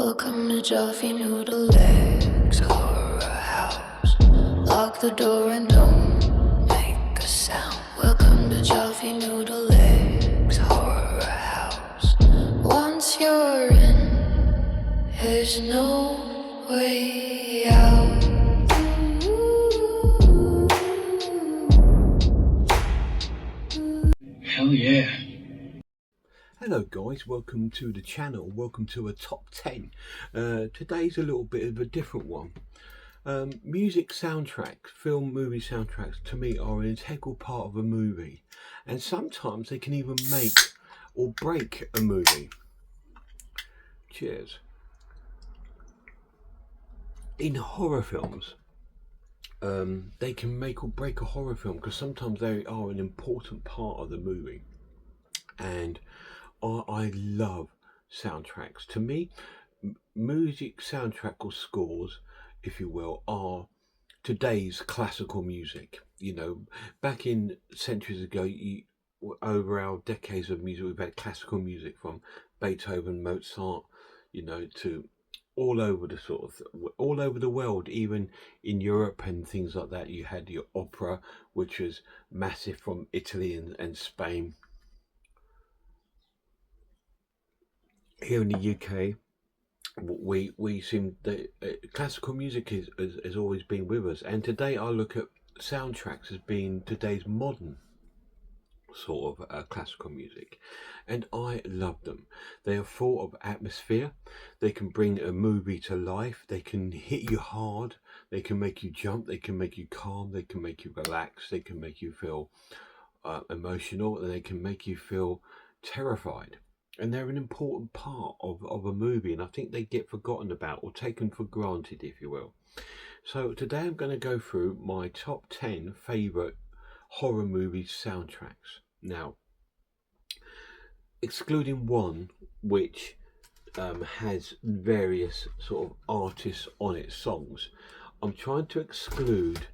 Welcome to Jolly Noodle Legs Horror House. Lock the door and don't make a sound. Welcome to Jolly Noodle Legs Horror House. Once you're in, there's no way out. Hell yeah. Hello guys, welcome to the channel, welcome to a top 10. Today's a little bit of a different one. Music soundtracks, film movie soundtracks to me are an integral part of a movie, and sometimes they can even make or break a movie. Cheers. In horror films, they can make or break a horror film because sometimes they are an important part of the movie. And I love soundtracks. To me, music soundtrack or scores, if you will, are today's classical music. You know, back in centuries ago, over our decades of music, we've had classical music from Beethoven, Mozart, you know, to all over all over the world, even in Europe and things like that. You had your opera, which was massive from Italy and Spain. Here in the UK, we seem that classical music has always been with us, and today I look at soundtracks as being today's modern sort of classical music, and I love them. They are full of atmosphere. They can bring a movie to life. They can hit you hard. They can make you jump. They can make you calm. They can make you relax. They can make you feel emotional, and they can make you feel terrified. And they're an important part of a movie, and I think they get forgotten about or taken for granted, if you will. So today I'm going to go through my top 10 favourite horror movie soundtracks. Now, excluding one which has various sort of artists on its songs, I'm trying to exclude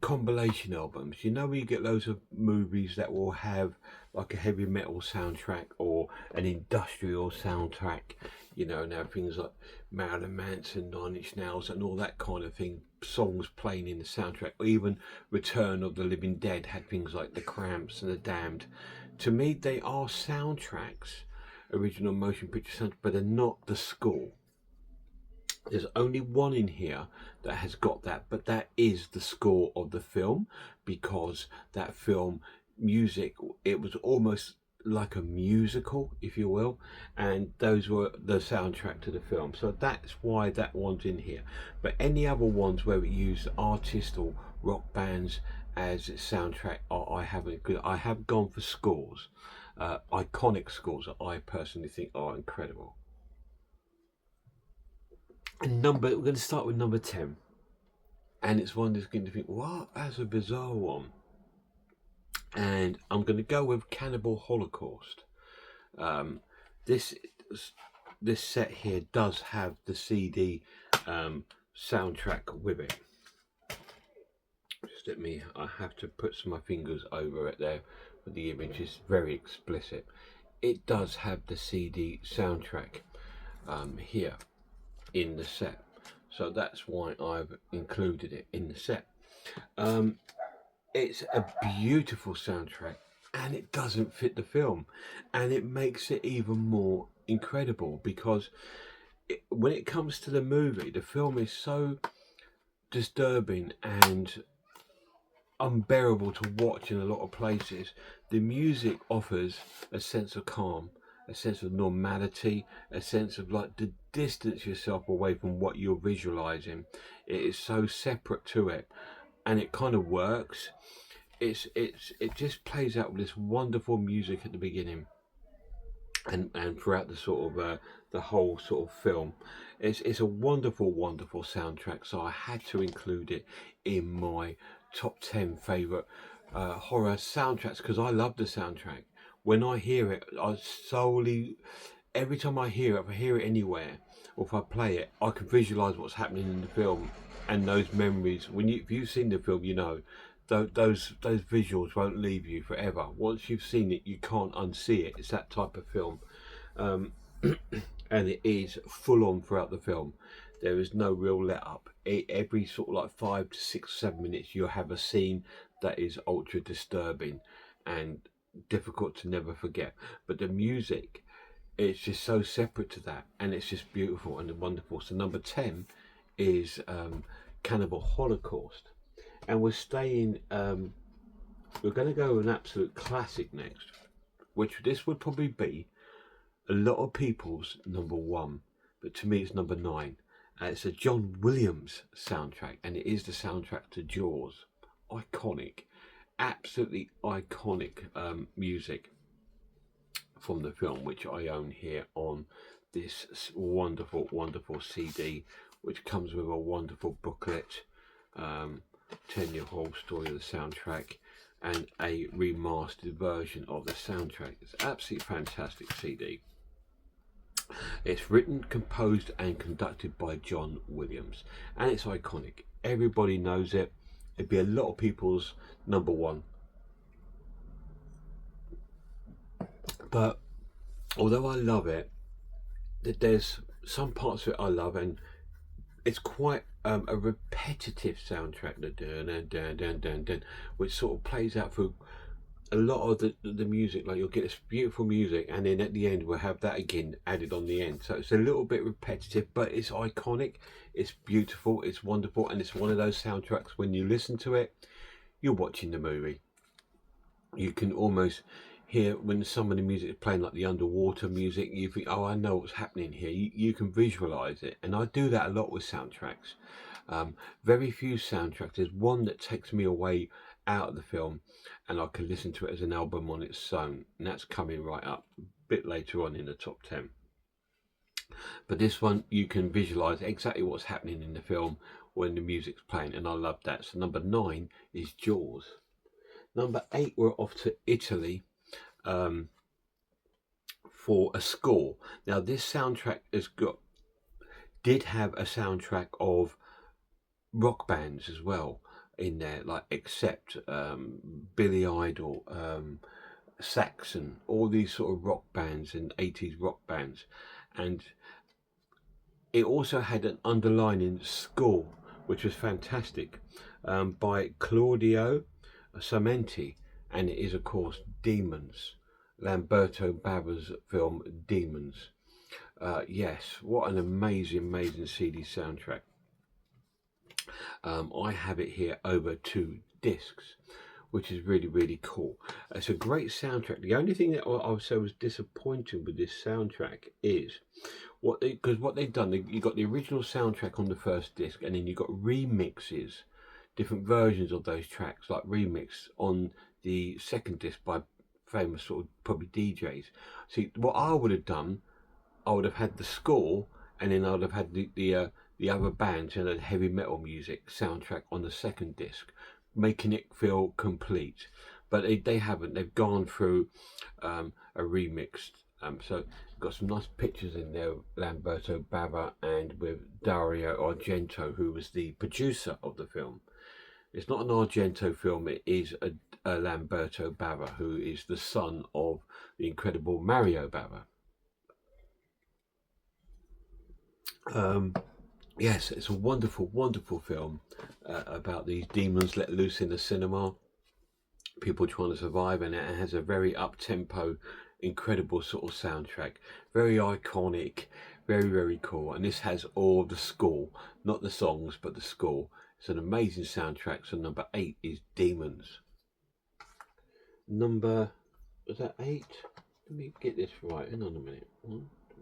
compilation albums. You know, you get loads of movies that will have like a heavy metal soundtrack or an industrial soundtrack, you know, now things like Marilyn Manson, Nine Inch Nails and all that kind of thing, songs playing in the soundtrack, or even Return of the Living Dead had things like The Cramps and The Damned. To me, they are soundtracks, original motion picture soundtracks, but they're not the score. There's only one in here that has got that, but that is the score of the film, because that film music, it was almost like a musical, if you will, and those were the soundtrack to the film. So that's why that one's in here. But any other ones where it used artists or rock bands as its soundtrack, I haven't. I have gone for scores, iconic scores that I personally think are incredible. And we're going to start with number 10, and it's one that's going to think, what, that's a bizarre one. And I'm going to go with Cannibal Holocaust. This set here does have the CD soundtrack with it. Just I have to put my fingers over it there, but the image is very explicit. It does have the CD soundtrack here in the set, so that's why I've included it in the set. It's a beautiful soundtrack, and it doesn't fit the film, and it makes it even more incredible because when it comes to the movie, the film is so disturbing and unbearable to watch in a lot of places. The music offers a sense of calm, a sense of normality, a sense of like to distance yourself away from what you're visualizing. It is so separate to it, and it kind of works. It just plays out with this wonderful music at the beginning and throughout the sort of the whole sort of film. It's a wonderful soundtrack, so I had to include it in my top 10 favorite horror soundtracks because I love the soundtrack. When I hear it, every time I hear it, if I hear it anywhere or if I play it, I can visualize what's happening in the film and those memories. If you've seen the film, you know those visuals won't leave you forever. Once you've seen it, you can't unsee it. It's that type of film. and it is full on throughout the film. There is no real let up. Every sort of like 5 to 6, 7 minutes, you'll have a scene that is ultra disturbing and difficult to never forget. But the music, it's just so separate to that, and it's just beautiful and wonderful. So number 10 is Cannibal Holocaust, and we're staying. We're going to go with an absolute classic next, which this would probably be a lot of people's number one, but to me it's number 9. It's a John Williams soundtrack, and it is the soundtrack to Jaws. Iconic, absolutely iconic music from the film, which I own here on this wonderful, wonderful CD, which comes with a wonderful booklet, 10-year whole story of the soundtrack, and a remastered version of the soundtrack. It's absolutely fantastic CD. It's written, composed and conducted by John Williams, and it's iconic. Everybody knows it. It'd be a lot of people's number one. But although I love it, there's some parts of it I love, and it's quite a repetitive soundtrack, the dun dun dun dun dun, which sort of plays out through a lot of the music. Like, you'll get this beautiful music, and then at the end we'll have that again added on the end. So it's a little bit repetitive, but it's iconic, it's beautiful, it's wonderful, and it's one of those soundtracks when you listen to it, you're watching the movie. You can almost hear when some of the music is playing, like the underwater music, you think, oh, I know what's happening here. You can visualize it, and I do that a lot with soundtracks. Very few soundtracks. There's one that takes me away out of the film, and I can listen to it as an album on its own, and that's coming right up a bit later on in the top 10. But this one, you can visualize exactly what's happening in the film when the music's playing, and I love that. So number 9 is Jaws. Number 8, we're off to Italy for a score. Now, this soundtrack did have a soundtrack of rock bands as well in there, like Accept, Billy Idol, Saxon, all these sort of rock bands and 80s rock bands. And it also had an underlining score, which was fantastic, by Claudio Samenti, and it is, of course, Demons, Lamberto Bava's film Demons. Yes, what an amazing CD soundtrack. I have it here over 2 discs, which is really cool. It's a great soundtrack. The only thing that I would say was disappointing with this soundtrack is what they've done. You got the original soundtrack on the first disc, and then you got remixes, different versions of those tracks, like remix on the second disc by famous sort of probably DJs. See, what I would have done, I would have had the score, and then I would have had the other bands and the heavy metal music soundtrack on the second disc, making it feel complete. But they haven't. They've gone through a remixed. So got some nice pictures in there, Lamberto Bava and with Dario Argento, who was the producer of the film. It's not an Argento film, it is a Lamberto Bava, who is the son of the incredible Mario Bava. Yes, it's a wonderful film about these demons let loose in the cinema, people trying to survive, and it has a very up-tempo, incredible sort of soundtrack, very iconic, very cool. And this has all the score, not the songs, but the score. It's an amazing soundtrack. So number 8 is Demons. Was that 8? Let me get this right. Hang on a minute. 1, 2,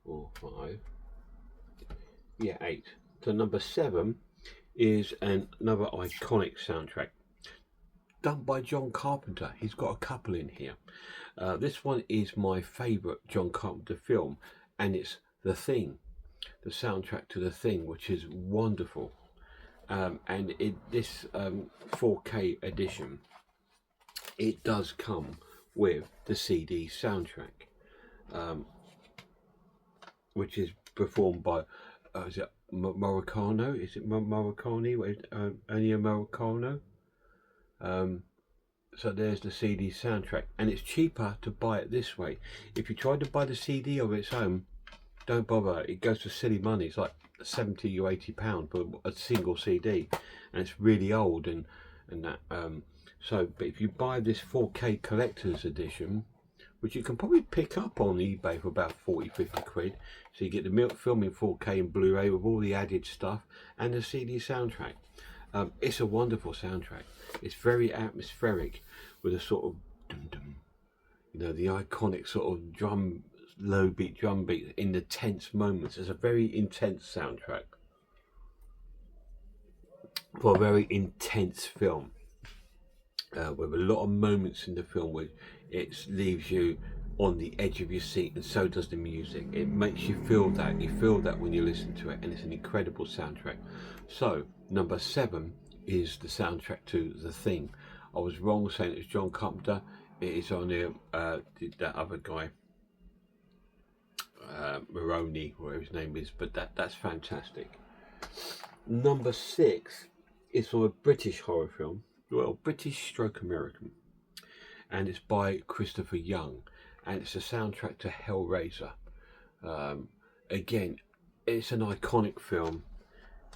3, 4, 5. Yeah, 8. So number 7 is another iconic soundtrack done by John Carpenter. He's got a couple in here. This one is my favourite John Carpenter film, and it's The Thing, the soundtrack to The Thing, which is wonderful. And this 4K edition, it does come with the CD soundtrack, which is performed by is it Morricone? Is it Morricone? Ennio Morricone? So there's the CD soundtrack, and it's cheaper to buy it this way. If you try to buy the CD of its own, don't bother. It goes for silly money. It's like 70 or 80 pound for a single CD, and it's really old and that. So, but if you buy this 4K collector's edition, which you can probably pick up on eBay for about 40-50 quid, so you get the film in 4K and Blu-ray with all the added stuff and the CD soundtrack. It's a wonderful soundtrack. It's very atmospheric with a sort of dum-dum, you know, the iconic sort of low beat drum beat in the tense moments. It's a very intense soundtrack for a very intense film, with a lot of moments in the film where it leaves you on the edge of your seat, and so does the music. It makes you feel that. You feel that when you listen to it, and it's an incredible soundtrack. So number 7 is the soundtrack to The Thing. I was wrong saying it was John Carpenter. It is on there, that other guy, Maroney, whatever his name is, but that's fantastic. Number 6 is from a British horror film, well, British stroke American, and it's by Christopher Young, and it's a soundtrack to Hellraiser. Again, it's an iconic film.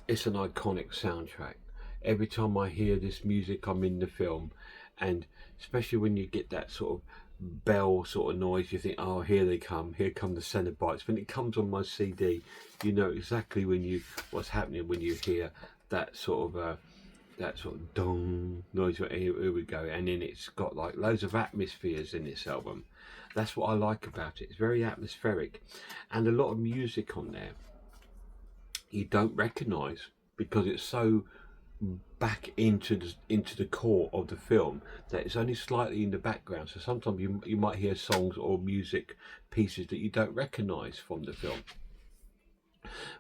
It's an iconic soundtrack. Every time I hear this music, I'm in the film, and especially when you get that sort of bell sort of noise, you think, oh, here they come, here come the Cenobites. When it comes on my CD, you know exactly what's happening when you hear that sort of dong noise. Here we go, and then it's got like loads of atmospheres in this album. That's what I like about it. It's very atmospheric, and a lot of music on there you don't recognise because it's so back into the core of the film that it's only slightly in the background. So sometimes you might hear songs or music pieces that you don't recognise from the film,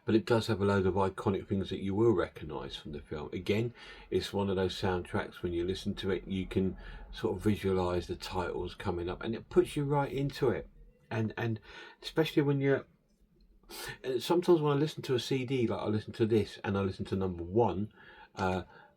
but it does have a load of iconic things that you will recognise from the film. Again, it's one of those soundtracks, when you listen to it, you can sort of visualise the titles coming up, and it puts you right into it. And especially when you're, sometimes when I listen to a CD, like I listen to this and I listen to number 1,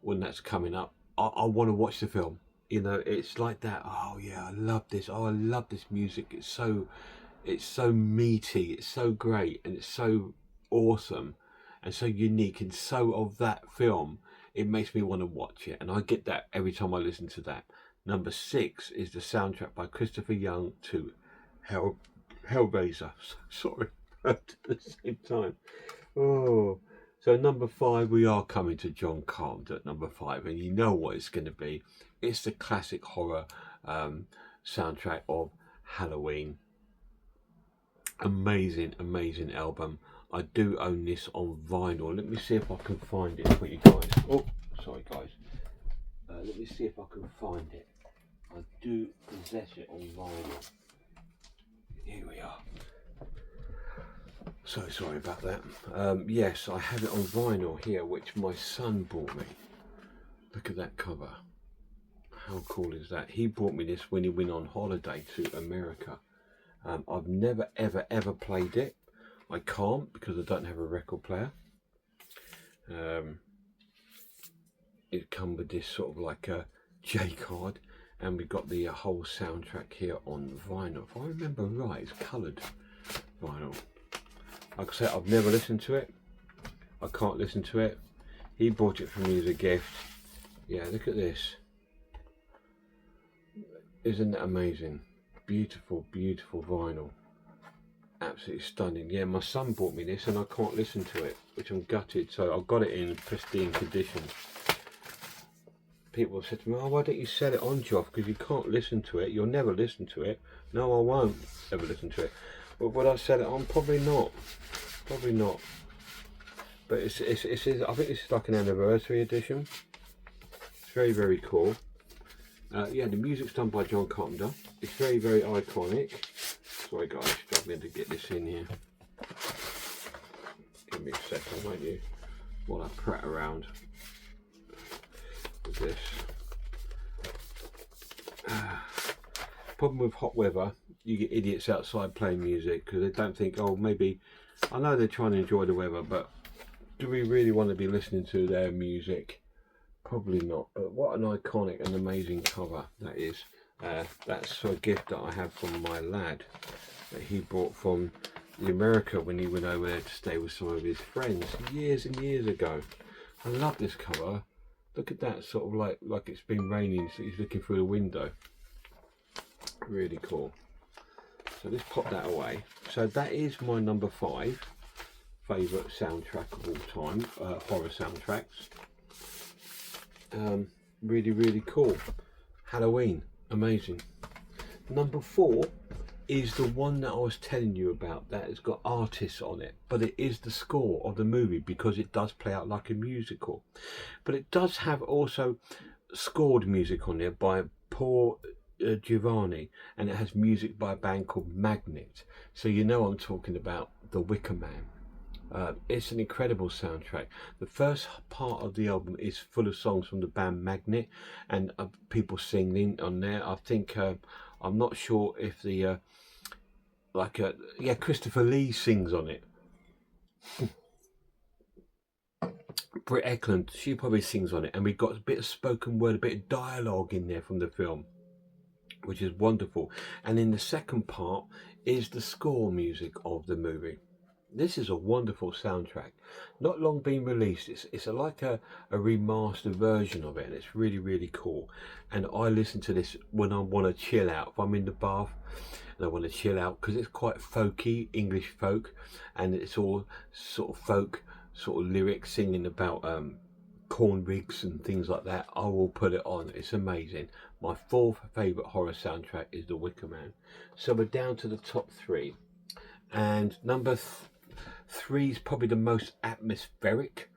when that's coming up, I want to watch the film. You know, it's like that. Oh yeah, I love this. Oh, I love this music. It's so meaty. It's so great, and it's so awesome, and so unique, and so of that film. It makes me want to watch it, and I get that every time I listen to that. Number 6 is the soundtrack by Christopher Young to Hellraiser. Sorry, at the same time. Oh. So number 5, we are coming to John Carpenter at number 5, and you know what it's going to be. It's the classic horror soundtrack of Halloween. Amazing, amazing album. I do own this on vinyl. Let me see if I can find it for you guys. Oh, sorry guys. Let me see if I can find it. I do possess it on vinyl. Here we are. So sorry about that. Yes, I have it on vinyl here, which my son bought me. Look at that cover. How cool is that? He bought me this when he went on holiday to America. I've never ever played it. I can't because I don't have a record player. It come with this sort of like a J card, and we got the whole soundtrack here on vinyl. If I remember right, it's coloured vinyl. Like I said, I've never listened to it. I can't listen to it. He bought it for me as a gift. Yeah, look at this. Isn't that amazing? Beautiful, beautiful vinyl. Absolutely stunning. Yeah, my son bought me this and I can't listen to it, which I'm gutted. So I've got it in pristine condition. People have said to me, oh, why don't you sell it on, Joff? Because you can't listen to it. You'll never listen to it. No, I won't ever listen to it. But would I sell it on? Probably not. Probably not. But it's I think this is like an anniversary edition. It's very, very cool. Yeah, the music's done by John Carpenter. It's very, very iconic. Sorry guys, struggling to get this in here. Give me a second, won't you? While I prat around with this. Problem with hot weather, you get idiots outside playing music because they don't think, oh, maybe, I know they're trying to enjoy the weather, but do we really want to be listening to their music Probably not, but what an iconic and amazing cover that is. That's a gift that I have from my lad that he brought from America when he went over there to stay with some of his friends years and years ago. I love this cover. Look at that, sort of like it's been raining, so he's looking through the window. Really cool. So let's pop that away. So that is my number 5 favourite soundtrack of all time, horror soundtracks. Really cool. Halloween, amazing. Number 4 is the one that I was telling you about that has got artists on it, but it is the score of the movie because it does play out like a musical. But it does have also scored music on there by Paul Giovanni, and it has music by a band called Magnet. So you know I'm talking about The Wicker Man. It's an incredible soundtrack. The first part of the album is full of songs from the band Magnet and people singing on there. I think I'm not sure if the Christopher Lee sings on it. Britt Ekland, she probably sings on it, and we've got a bit of spoken word, a bit of dialogue in there from the film, which is wonderful. And in the second part is the score music of the movie. This is a wonderful soundtrack, not long been released. It's like a remastered version of it, and it's really cool. And I listen to this when I want to chill out. If I'm in the bath and I want to chill out, because it's quite folky, English folk, and it's all sort of folk sort of lyrics singing about corn rigs and things like that. I will put it on. It's amazing. My 4th favourite horror soundtrack is The Wicker Man. So we're down to the top 3, and number 3 is probably the most atmospheric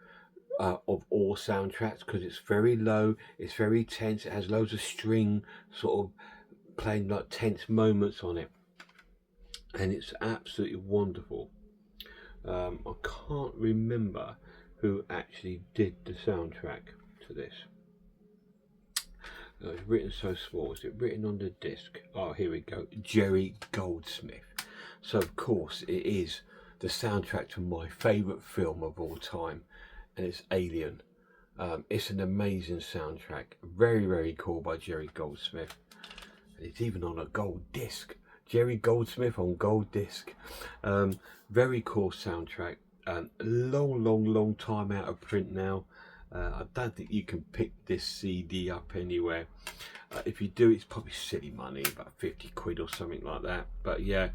of all soundtracks, because it's very low, it's very tense, it has loads of string sort of playing like tense moments on it, and it's absolutely wonderful. I can't remember who actually did the soundtrack to this. It's written so small. Is it written on the disc? Oh, here we go. Jerry Goldsmith. So of course it is the soundtrack to my favourite film of all time, and it's Alien. It's an amazing soundtrack, very cool, by Jerry Goldsmith. It's even on a gold disc. Jerry Goldsmith on gold disc. Very cool soundtrack. Long time out of print now. I don't think you can pick this CD up anywhere. If you do, it's probably silly money, about 50 quid or something like that. But yeah,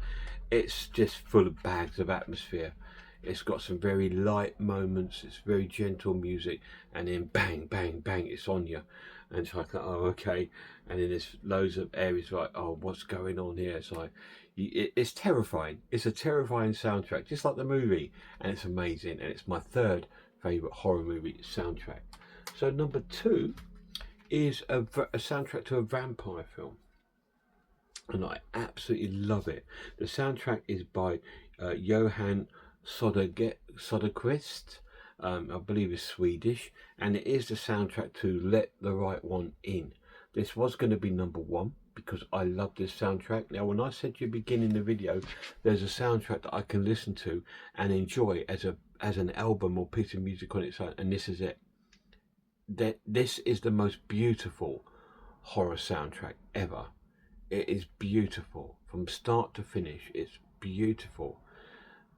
it's just full of bags of atmosphere. It's got some very light moments, it's very gentle music, and then bang, it's on you. And it's like, oh, okay. And then there's loads of areas like, oh, what's going on here? It's like, it's terrifying. It's a terrifying soundtrack, just like the movie. And it's amazing. And it's my 3rd favourite horror movie soundtrack. So number 2 is a soundtrack to a vampire film, and I absolutely love it. The soundtrack is by Johan Soderquist, I believe is Swedish, and it is the soundtrack to Let the Right One In. This was going to be number 1 because I love this soundtrack. Now, when I said to you beginning the video, there's a soundtrack that I can listen to and enjoy as an album or piece of music on its own, and this is it. This is the most beautiful horror soundtrack ever. It is beautiful from start to finish. It's beautiful.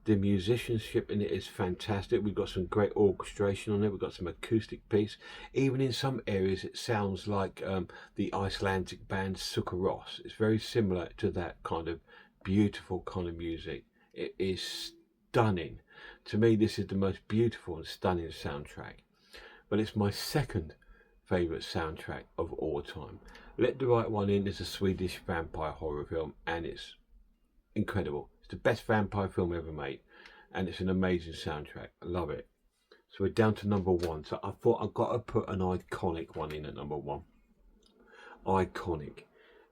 The musicianship in it is fantastic. We've got some great orchestration on it. We've got some acoustic piece. Even in some areas it sounds like the Icelandic band Sukaros. It's very similar to that kind of beautiful kind of music. It is stunning. To me, this is the most beautiful and stunning soundtrack. But it's my 2nd favourite soundtrack of all time. Let the Right One In is a Swedish vampire horror film, and it's incredible. It's the best vampire film ever made, and it's an amazing soundtrack. I love it. So we're down to number 1. So I thought I've got to put an iconic one in at number 1. Iconic.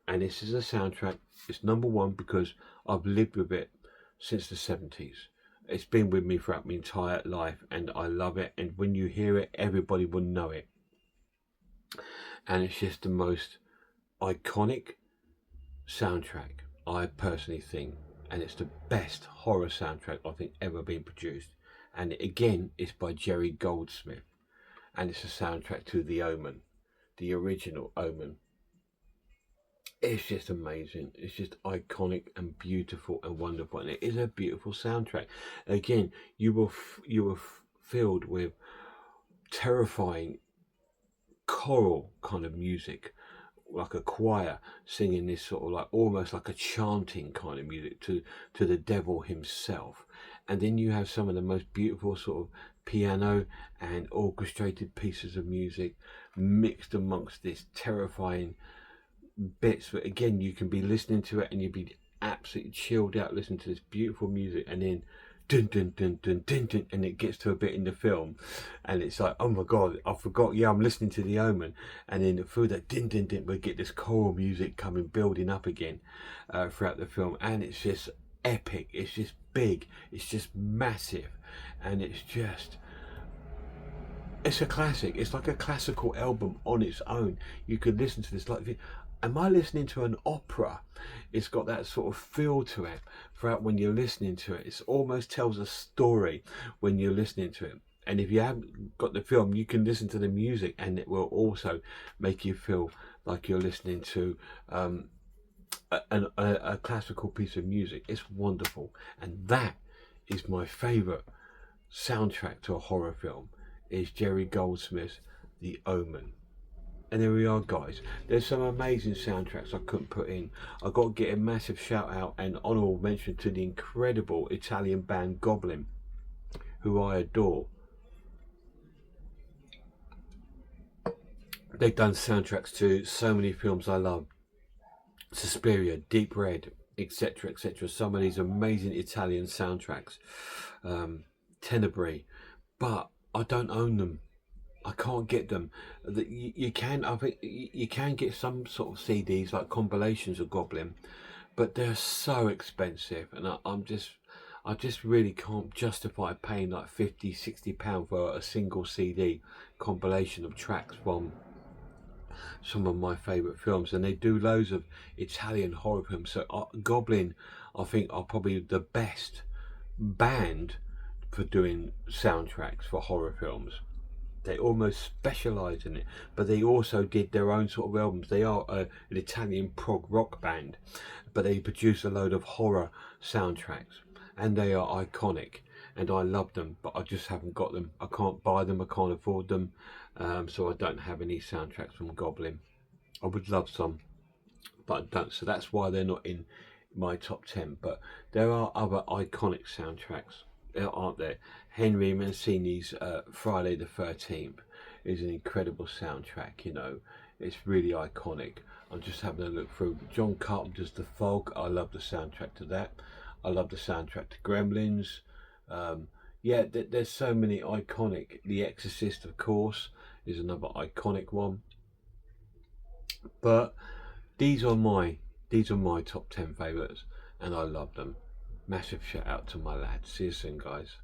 And this is a soundtrack. It's number 1 because I've lived with it since the 70s. It's been with me throughout my entire life, and I love it. And when you hear it, everybody will know it. And it's just the most iconic soundtrack, I personally think. And it's the best horror soundtrack I think ever been produced. And again, it's by Jerry Goldsmith. and it's a soundtrack to The Omen, the original Omen. It's just amazing. It's just iconic and beautiful and wonderful, and it is a beautiful soundtrack. Again, you were filled with terrifying choral kind of music, like a choir singing this sort of like almost like a chanting kind of music to the devil himself. And then you have some of the most beautiful sort of piano and orchestrated pieces of music mixed amongst this terrifying bits. But again, you can be listening to it and you'd be absolutely chilled out listening to this beautiful music, and then dun dun dun dun dun dun, and it gets to a bit in the film, and it's like, oh my god, I forgot. Yeah, I'm listening to The Omen, and then through that dun dun dun, we get this choral music coming, building up again throughout the film, and it's just epic. It's just big. It's just massive, and it's a classic. It's like a classical album on its own. You could listen to this like, am I listening to an opera? It's got that sort of feel to it throughout when you're listening to it. It almost tells a story when you're listening to it. And if you haven't got the film, you can listen to the music, and it will also make you feel like you're listening to a classical piece of music. It's wonderful, and that is my favourite soundtrack to a horror film. Is Jerry Goldsmith's The Omen. And there we are, guys. There's some amazing soundtracks I couldn't put in. I've got to get a massive shout out and honourable mention to the incredible Italian band Goblin, who I adore. They've done soundtracks to so many films I love. Suspiria, Deep Red, etc, etc. Some of these amazing Italian soundtracks. Tenebrae. But I don't own them. I can't get them. You can, I think, you can get some sort of CDs like compilations of Goblin, but they're so expensive, and I just really can't justify paying like £50-60 for a single CD compilation of tracks from some of my favourite films. And they do loads of Italian horror films. So Goblin, I think, are probably the best band for doing soundtracks for horror films. They almost specialise in it, but they also did their own sort of albums. They are an Italian prog rock band, but they produce a load of horror soundtracks, and they are iconic, and I love them, but I just haven't got them. I can't buy them, I can't afford them, so I don't have any soundtracks from Goblin. I would love some, but I don't, so that's why they're not in my top 10. But there are other iconic soundtracks, aren't there? Henry Mancini's Friday the 13th is an incredible soundtrack, you know. It's really iconic. I'm just having a look through John Carpenter's The Fog. I love the soundtrack to that. I love the soundtrack to Gremlins. Yeah, there's so many iconic. The Exorcist, of course, is another iconic one. But these are my top 10 favourites, and I love them. Massive shout out to my lads. See you soon, guys.